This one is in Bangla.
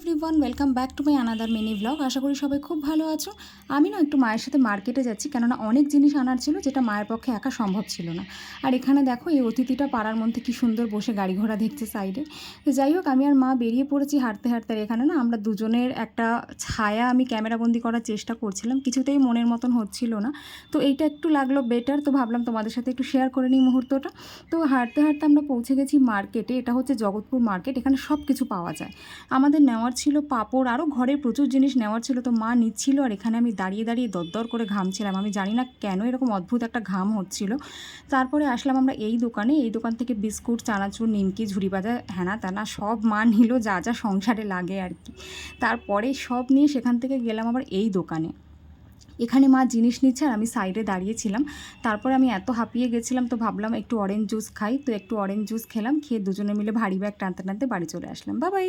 Everyone, welcome back to my another mini blog. আশা করি সবাই খুব ভালো আছো। আমি না একটু মায়ের সাথে মার্কেটে যাচ্ছি, কেননা অনেক জিনিস আনার ছিল যেটা মায়ের পক্ষে একা সম্ভব ছিল না। আর এখানে দেখো এই অতিথিটা পাড়ার মধ্যে কি সুন্দর বসে গাড়ি ঘোড়া দেখছে সাইডে। তো যাই হোক, আমি আর মা বেরিয়ে পড়েছি হাঁটতে হাঁটতে। আর এখানে না আমরা দুজনের একটা ছায়া আমি ক্যামেরাবন্দি করার চেষ্টা করছিলাম, কিছুতেই মনের মতন হচ্ছিল না। তো এইটা একটু লাগলো বেটার, তো ভাবলাম তোমাদের সাথে একটু শেয়ার করে নিই মুহূর্তটা। তো হাঁটতে হাঁটতে আমরা পৌঁছে গেছি মার্কেটে। এটা হচ্ছে জগৎপুর মার্কেট, এখানে সব কিছু পাওয়া যায়। আমাদের নেওয়ার ছিল পাঁপড়, আরও ঘরের প্রচুর জিনিস নেওয়ার ছিল, তো মা নিচ্ছিল আর এখানে আমি দাঁড়িয়ে দাঁড়িয়ে দরদর করে ঘামছিলাম। আমি জানি না কেন এরকম অদ্ভুত একটা ঘাম হচ্ছিল। তারপরে আসলাম আমরা এই দোকানে। এই দোকান থেকে বিস্কুট, চানাচুর, নিমকি, ঝুড়ি বাজা, হ্যানা ত্যানা সব মা নিল, যা যা সংসারে লাগে আর কি। তারপরে সব নিয়ে সেখান থেকে গেলাম আবার এই দোকানে। এখানে মা জিনিস নিচ্ছে আর আমি সাইডে দাঁড়িয়েছিলাম। তারপরে আমি এত হাঁপিয়ে গেছিলাম, তো ভাবলাম একটু অরেঞ্জ জুস খাই। তো একটু অরেঞ্জ জুস খেলাম, খেয়ে দুজনে মিলে ভারী ব্যাগ টানতে টানতে বাড়ি চলে আসলাম। Bye bye.